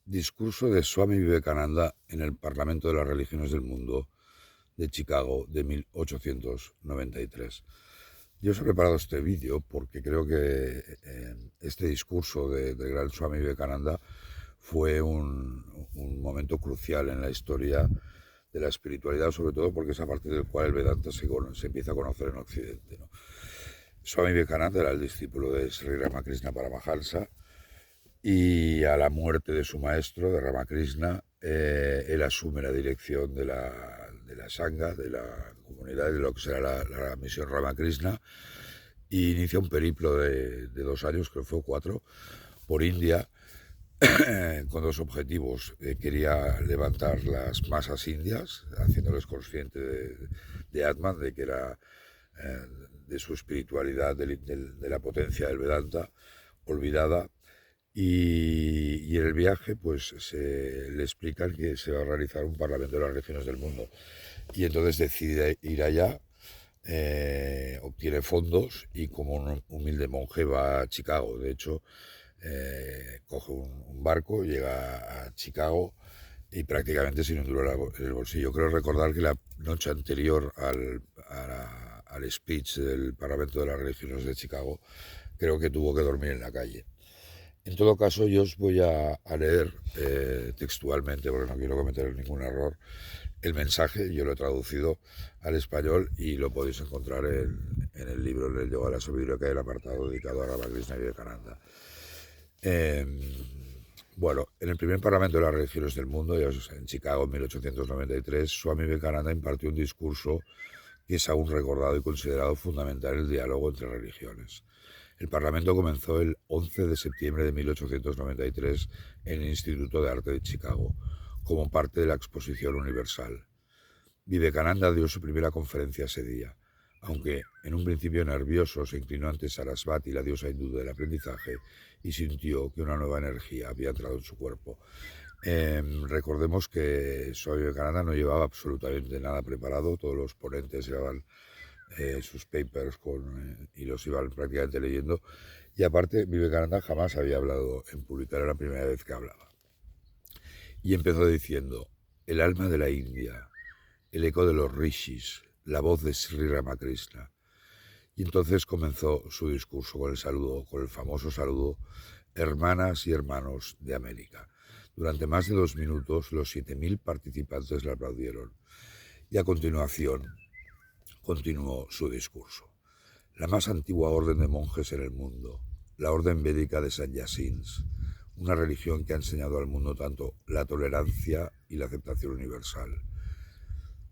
Discurso de Swami Vivekananda en el Parlamento de las Religiones del Mundo de Chicago de 1893. Yo os he preparado este vídeo porque creo que este discurso del gran Swami Vivekananda fue un momento crucial en la historia de la espiritualidad, sobre todo porque es a partir del cual el Vedanta se empieza a conocer en Occidente, ¿no? Swami Vivekananda era el discípulo de Sri Ramakrishna Paramahansa, y a la muerte de su maestro, de Ramakrishna, él asume la dirección de la Sangha, de la comunidad, de lo que será la misión Ramakrishna, e inicia un periplo de 2 años, creo que fue 4, por India, con dos objetivos. Quería levantar las masas indias, haciéndoles conscientes de Atman, de que era de su espiritualidad, de la potencia del Vedanta, olvidada. Y en el viaje pues se le explican que se va a realizar un parlamento de las regiones del mundo, y entonces decide ir allá, obtiene fondos y como un humilde monje va a Chicago. De hecho, coge un barco, llega a Chicago y prácticamente sin un duro en el bolsillo. Creo recordar que la noche anterior al speech del Parlamento de las Religiones de Chicago, creo que tuvo que dormir en la calle. En todo caso, yo os voy a leer textualmente, porque no quiero cometer ningún error, el mensaje. Yo lo he traducido al español y lo podéis encontrar en el libro del Yoga de la Sabiduría, que hay el apartado dedicado a Ramakrishna y Vivekananda. Bueno, en el primer Parlamento de las Religiones del Mundo, en Chicago en 1893, Swami Vivekananda impartió un discurso que es aún recordado y considerado fundamental en el diálogo entre religiones. El Parlamento comenzó el 11 de septiembre de 1893 en el Instituto de Arte de Chicago, como parte de la Exposición Universal. Vivekananda dio su primera conferencia ese día, aunque en un principio nervioso se inclinó ante Sarasvati, la diosa hindú del aprendizaje, y sintió que una nueva energía había entrado en su cuerpo. Recordemos que Swami Vivekananda no llevaba absolutamente nada preparado. Todos los ponentes llevaban sus papers y los iban prácticamente leyendo, y aparte Vivekananda jamás había hablado en público, era la primera vez que hablaba. Y empezó diciendo: el alma de la India, el eco de los rishis, la voz de Sri Ramakrishna. Y entonces comenzó su discurso con el famoso saludo: hermanas y hermanos de América. Durante más de 2 minutos los 7.000 participantes le aplaudieron, y a continuación continuó su discurso. La más antigua orden de monjes en el mundo, la orden védica de Sannyasins, una religión que ha enseñado al mundo tanto la tolerancia y la aceptación universal.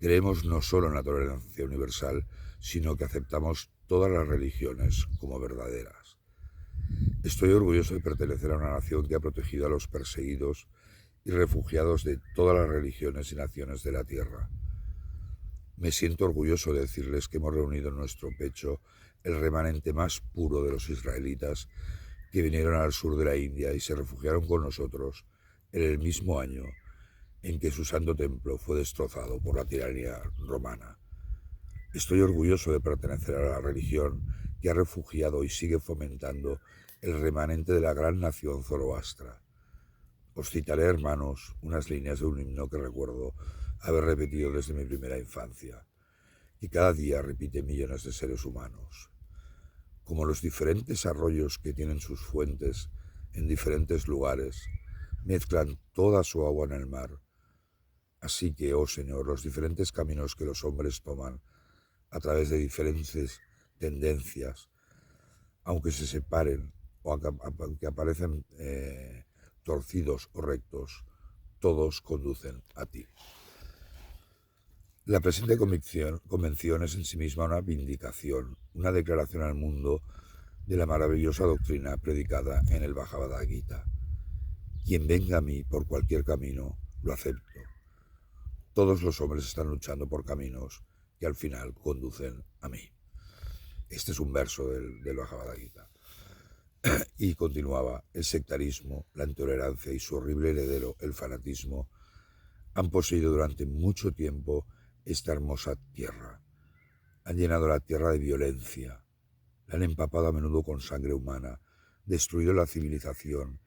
Creemos no solo en la tolerancia universal, sino que aceptamos todas las religiones como verdaderas. Estoy orgulloso de pertenecer a una nación que ha protegido a los perseguidos y refugiados de todas las religiones y naciones de la tierra. Me siento orgulloso de decirles que hemos reunido en nuestro pecho el remanente más puro de los israelitas que vinieron al sur de la India y se refugiaron con nosotros en el mismo año en que su santo templo fue destrozado por la tiranía romana. Estoy orgulloso de pertenecer a la religión que ha refugiado y sigue fomentando el remanente de la gran nación zoroastra. Os citaré, hermanos, unas líneas de un himno que recuerdo haber repetido desde mi primera infancia, y cada día repite millones de seres humanos. Como los diferentes arroyos que tienen sus fuentes en diferentes lugares, mezclan toda su agua en el mar. Así que, oh Señor, los diferentes caminos que los hombres toman a través de diferentes tendencias, aunque se separen o aunque aparecen torcidos o rectos, todos conducen a ti. La presente convención es en sí misma una vindicación, una declaración al mundo de la maravillosa doctrina predicada en el Bhagavad Gita. Quien venga a mí por cualquier camino, lo acepto. Todos los hombres están luchando por caminos que al final conducen a mí. Este es un verso del Bhagavad Gita. Y continuaba: el sectarismo, la intolerancia y su horrible heredero, el fanatismo, han poseído durante mucho tiempo esta hermosa tierra. Han llenado la tierra de violencia, la han empapado a menudo con sangre humana, destruido la civilización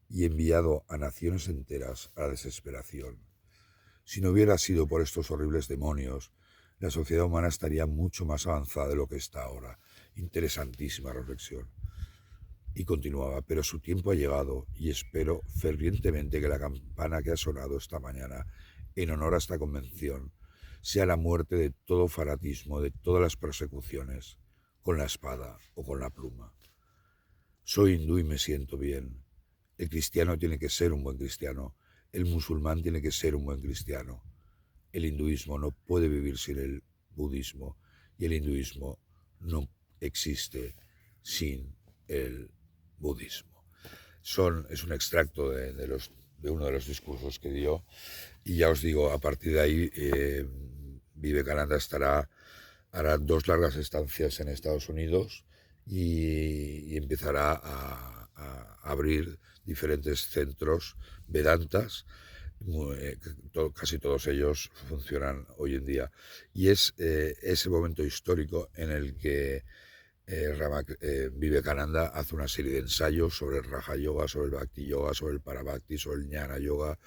y enviado a naciones enteras a la desesperación. Si no hubiera sido por estos horribles demonios, la sociedad humana estaría mucho más avanzada de lo que está ahora. Interesantísima reflexión. Y continuaba, pero su tiempo ha llegado y espero fervientemente que la campana que ha sonado esta mañana en honor a esta convención sea la muerte de todo fanatismo, de todas las persecuciones, con la espada o con la pluma. Soy hindú y me siento bien. El cristiano tiene que ser un buen cristiano. El musulmán tiene que ser un buen cristiano. El hinduismo no puede vivir sin el budismo y el hinduismo no existe sin el budismo. Es un extracto de uno de los discursos que dio y ya os digo, a partir de ahí Vivekananda hará 2 largas estancias en Estados Unidos y empezará a abrir diferentes centros Vedantas. Casi todos ellos funcionan hoy en día y es ese momento histórico en el que Vivekananda hace una serie de ensayos sobre el Raja Yoga, sobre el Bhakti Yoga, sobre el Parabhakti, sobre el Jnana Yoga.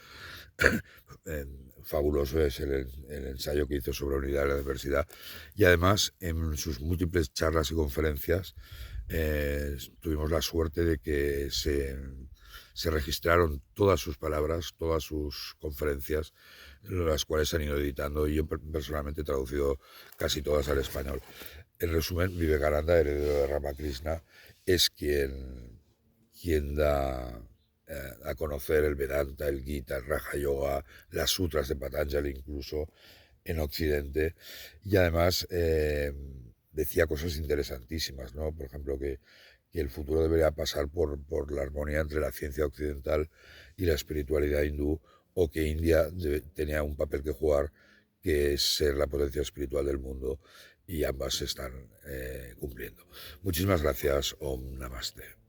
Fabuloso es el ensayo que hizo sobre la unidad y la diversidad. Y además, en sus múltiples charlas y conferencias, tuvimos la suerte de que se registraron todas sus palabras, todas sus conferencias, las cuales se han ido editando y yo personalmente he traducido casi todas al español. En resumen, Vivekananda, heredero de Ramakrishna, es quien da a conocer el Vedanta, el Gita, el Raja Yoga, las sutras de Patanjali incluso en Occidente, y además decía cosas interesantísimas, ¿no? Por ejemplo, que el futuro debería pasar por la armonía entre la ciencia occidental y la espiritualidad hindú, o que India tenía un papel que jugar, que es ser la potencia espiritual del mundo, y ambas se están cumpliendo. Muchísimas gracias. Om Namaste.